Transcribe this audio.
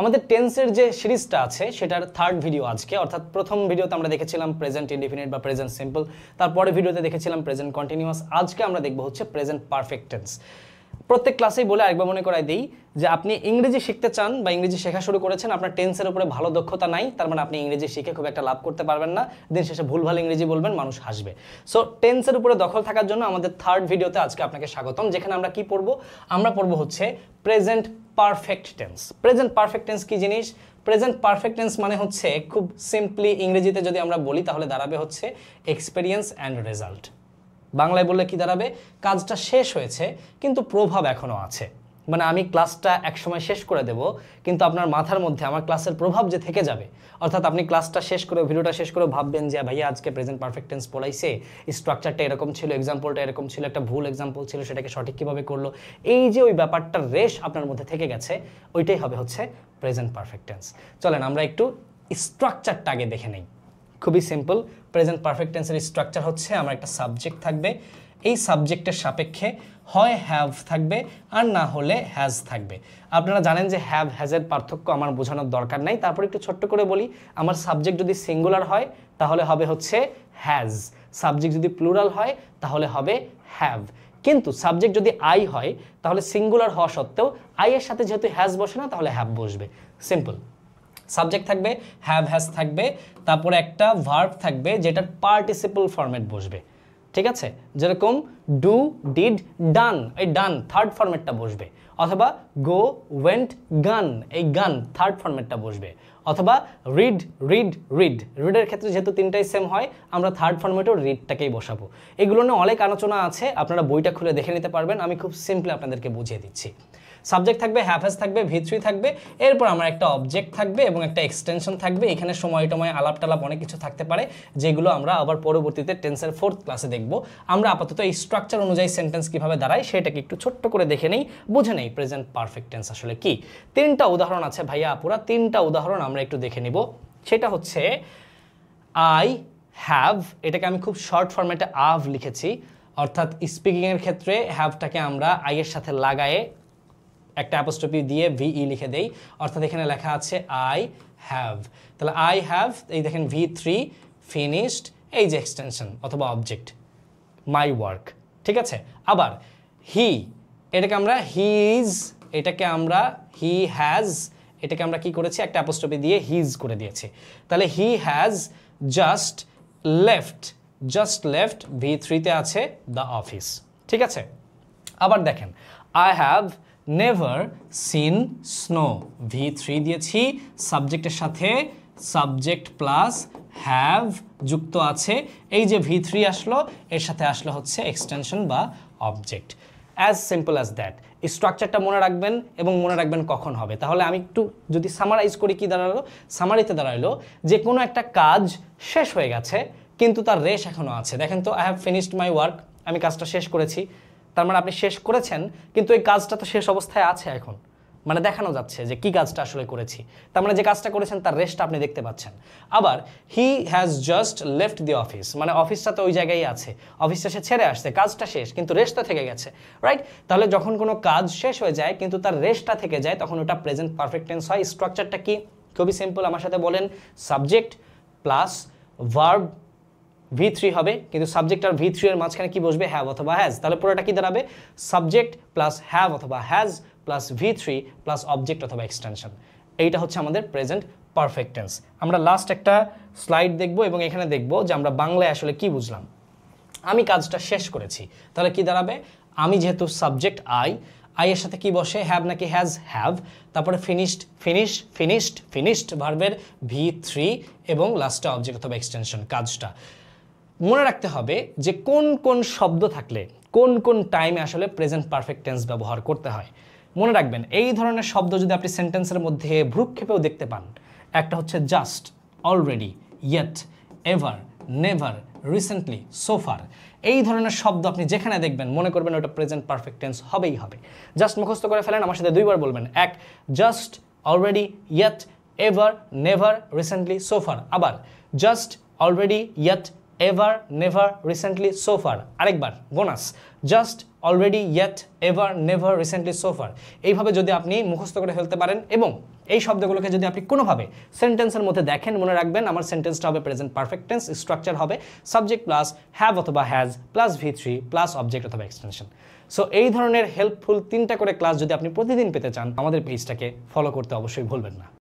আমাদের টেন্সের যে সিরিজটা আছে সেটার থার্ড ভিডিও আজকে, অর্থাৎ প্রথম ভিডিওতে আমরা দেখেছিলাম প্রেজেন্ট ইনডিফিনিট বা প্রেজেন্ট সিম্পল, তারপরে ভিডিওতে দেখেছিলাম প্রেজেন্ট কন্টিনিউয়াস। আজকে আমরা দেখব হচ্ছে প্রেজেন্ট পারফেক্ট টেন্স। প্রত্যেক ক্লাসেই বলে আরেকবার মনে করাই দিই যে আপনি ইংরেজি শিখতে চান বা ইংরেজি শেখা শুরু করেছেন, আপনার টেন্সের উপরে ভালো দক্ষতা নাই, তার মানে আপনি ইংরেজি শিখে খুব একটা লাভ করতে পারবেন না, দিন শেষে ভুলভাল ইংরেজি বলবেন, মানুষ হাসবে। সো টেন্সের উপরে দখল থাকার জন্য আমাদের থার্ড ভিডিওতে আজকে আপনাকে স্বাগতম, যেখানে আমরা কি পড়বো, আমরা পড়বো হচ্ছে present perfect tense. Present perfect tense কি জিনিস? প্রেজেন্ট পারফেক্ট টেন্স মানে হচ্ছে খুব সিম্পলি ইংরেজিতে যদি আমরা বলি তাহলে দাঁড়াবে হচ্ছে এক্সপেরিয়েন্স অ্যান্ড রেজাল্ট। বাংলায় বললে কি দাঁড়াবে? কাজটা শেষ হয়েছে কিন্তু প্রভাব এখনো আছে। মানে আমি ক্লাসটা একসময় শেষ করে দেব, কিন্তু আপনার মাথার মধ্যে আমার ক্লাসের প্রভাব যে থেকে যাবে। অর্থাৎ আপনি ক্লাসটা শেষ করে, ভিডিওটা শেষ করে ভাববেন যে ভাইয়া আজকে প্রেজেন্ট পারফেক্ট টেন্স পড়াইছে, স্ট্রাকচারটা এরকম ছিল, এক্সাম্পলটা এরকম ছিল, একটা ভুল এক্সাম্পল ছিল, সেটাকে সঠিক কীভাবে করলো, এই যে ওই ব্যাপারটার রেশ আপনার মধ্যে থেকে গেছে, ওইটাই হবে হচ্ছে প্রেজেন্ট পারফেক্ট টেন্স। চলেন আমরা একটু স্ট্রাকচারটা আগে দেখে নেই। খুবই সিম্পল। প্রেজেন্ট পারফেক্ট টেন্সের স্ট্রাকচার হচ্ছে আমার একটা সাবজেক্ট থাকবে, এই সাবজেক্টের সাপেক্ষে হয় হ্যাভ থাকবে আর না হলে হ্যাজ থাকবে। আপনারা জানেন যে হ্যাভ হ্যাজের পার্থক্য আমার বোঝানোর দরকার নাই, তারপর একটু ছোট্ট করে বলি। আমার সাবজেক্ট যদি সিঙ্গুলার হয় তাহলে হবে হচ্ছে হ্যাজ, সাবজেক্ট যদি প্লুরাল হয় তাহলে হবে হ্যাভ। কিন্তু সাবজেক্ট যদি আই হয় তাহলে সিঙ্গুলার হওয়া সত্ত্বেও আই এর সাথে যেহেতু হ্যাজ বসে না তাহলে হ্যাভ বসবে। সিম্পল। সাবজেক্ট থাকবে, হ্যাভ হ্যাজ থাকবে, তারপরে একটা ভার্ব থাকবে যেটার পার্টিসিপল ফরম্যাট বসবে। ঠিক আছে, যেরকম ডু, ডিড, ডান, এই ডান থার্ড ফরম্যাটটা বসবে, অথবা গো, ওয়েন্ট, গান, এই গান থার্ড ফরম্যাটটা বসবে, অথবা রিড, রিড, রিড, রিডের ক্ষেত্রে যেহেতু তিনটাই সেম হয় আমরা থার্ড ফরম্যাটেও রিডটাকেই বসাবো। এগুলো নিয়ে অনেক আলোচনা আছে, আপনারা বইটা খুলে দেখে নিতে পারবেন, আমি খুব সিম্পলি আপনাদেরকে বুঝিয়ে দিচ্ছি। সাবজেক্ট থাকবে, হ্যাভ হ্যাজ থাকবে, V3 থাকবে, এরপর আমার একটা অবজেক্ট থাকবে এবং একটা এক্সটেনশন থাকবে। এখানে সময় টময় আলাপ টালাপ অনেক কিছু থাকতে পারে, যেগুলো আমরা আবার পরবর্তীতে টেন্সের ফোর্থ ক্লাসে দেখব। আমরা আপাতত এই স্ট্রাকচার অনুযায়ী সেন্টেন্স কিভাবে দাঁড়ায় সেটাকে একটু ছোট্ট করে দেখে নেই, বুঝে নেই প্রেজেন্ট পারফেক্ট টেন্স আসলে কি। তিনটা উদাহরণ আছে ভাইয়া আপুরা, তিনটা উদাহরণ আমরা একটু দেখে নিব। সেটা হচ্ছে আই হ্যাভ, এটাকে আমি খুব শর্ট ফরম্যাটে আভ লিখেছি, অর্থাৎ স্পিকিংয়ের ক্ষেত্রে হ্যাভটাকে আমরা আই এর সাথে লাগায়ে একটা অ্যাপোস্ট্রফি দিয়ে ভিই লিখে দেই, অর্থাৎ এখানে লেখা আছে আই হ্যাভ। তাহলে আই হ্যাভ, এই দেখেন V3 ফিনিশড, এই যে এক্সটেনশন অথবা অবজেক্ট মাই ওয়ার্ক। ঠিক আছে, আবার হি, এটাকে আমরা হিজ, এটাকে আমরা হি হ্যাজ, এটাকে আমরা কি করেছি একটা অ্যাপোস্ট্রফি দিয়ে হিজ করে দিয়েছি। তাহলে he has just left, just left V3-তে আছে দ্য অফিস। ঠিক আছে, আবার দেখেন I have never seen snow, V3 দিয়েছি, সাবজেক্টের সাথে সাবজেক্ট প্লাস হ্যাভ যুক্ত আছে, এই যে V3 আসলো এর সাথে আসলো হচ্ছে এক্সটেনশন বা object. As simple as that. স্ট্রাকচারটা মনে রাখবেন এবং মনে রাখবেন কখন হবে। তাহলে আমি একটু যদি সামারাইজ করি, কি দাঁড়ালো? সামারিতে দাঁড়ালো যে কোনো একটা কাজ শেষ হয়ে গেছে কিন্তু তার রেশ এখনো আছে। দেখেন তো, I have finished my work, আমি কাজটা শেষ করেছি, তার মানে আপনি শেষ করেছেন কিন্তু এই কাজটা তো শেষ অবস্থায় আছে এখন, মানে দেখানো যাচ্ছে যে কি কাজটা আসলে করেছি, তার মানে যে কাজটা করেছেন তার রেস্টটা আপনি দেখতে পাচ্ছেন। আবার হি has just left the office, মানে অফিসটা তো ওই জায়গায় আছে, অফিসটা সে ছেড়ে আসছে, কাজটা শেষ কিন্তু রেস্টটা থেকে গেছে, রাইট? তাহলে যখন কোনো কাজ শেষ হয়ে যায় কিন্তু তার রেস্টটা থেকে যায় তখন ওটা প্রেজেন্ট পারফেক্ট টেন্স হয়। স্ট্রাকচারটা কি? খুবই সিম্পল, আমার সাথে বলেন, সাবজেক্ট প্লাস ভার্ব V3 হবে, কিন্তু সাবজেক্ট আর V3 এর মাঝখানে কি বসবে? হ্যাভ অথবা হ্যাজ। তাহলে পুরোটা কি দাঁড়াবে? সাবজেক্ট প্লাস হ্যাভ অথবা has plus V3 plus object অথবা এক্সটেনশন। এইটা হচ্ছে আমাদের প্রেজেন্ট পারফেক্ট টেন্স। আমরা লাস্ট একটা স্লাইড দেখব এবং এখানে দেখব যে আমরা বাংলায় আসলে কি বুঝলাম। আমি কাজটা শেষ করেছি, তাহলে কি দাঁড়াবে? আমি যেহেতু সাবজেক্ট আই এর সাথে কি বসে? হ্যাভ নাকি হ্যাজ? হ্যাভ। তারপরে ফিনিশড, ফিনিশ, ফিনিশড, ফিনিশড ভার্বের V3 এবং লাস্টে অবজেক্ট অথবা এক্সটেনশন। কাজটা মনে রাখতে হবে যে কোন কোন শব্দ থাকলে কোন কোন টাইমে আসলে প্রেজেন্ট পারফেক্ট টেন্স ব্যবহার করতে হয়। মনে রাখবেন এই ধরনের শব্দ যদি আপনি সেন্টেন্সের মধ্যে ভ্রুক্ষেপেও দেখতে পান, একটা হচ্ছে just, already, yet, ever, never, recently, সোফার, এই ধরনের শব্দ আপনি যেখানে দেখবেন মনে করবেন ওটা প্রেজেন্ট পারফেক্ট টেন্স হবেই হবে। জাস্ট মুখস্থ করে ফেলেন, আমার সাথে দুইবার বলবেন। এক, just, already, yet, ever, never, recently, সোফার। আবার just, already, yet, ever, never, recently, সোফার। আরেকবার bonus, just, already, yet, ever, never, recently, সোফার। এইভাবে যদি আপনি মুখস্থ করে ফেলতে পারেন এবং এই শব্দগুলোকে যদি আপনি কোনোভাবে সেন্টেন্সের মধ্যে দেখেন, মনে রাখবেন আমার সেন্টেন্সটা হবে প্রেজেন্ট পারফেক্ট টেন্স, স্ট্রাকচার হবে সাবজেক্ট প্লাস হ্যাভ অথবা has plus V3 plus object অথবা এক্সটেনশন। সো এই ধরনের হেল্পফুল 3টা করে ক্লাস যদি আপনি প্রতিদিন পেতে চান, আমাদের পেজটাকে ফলো করতে অবশ্যই ভুলবেন না।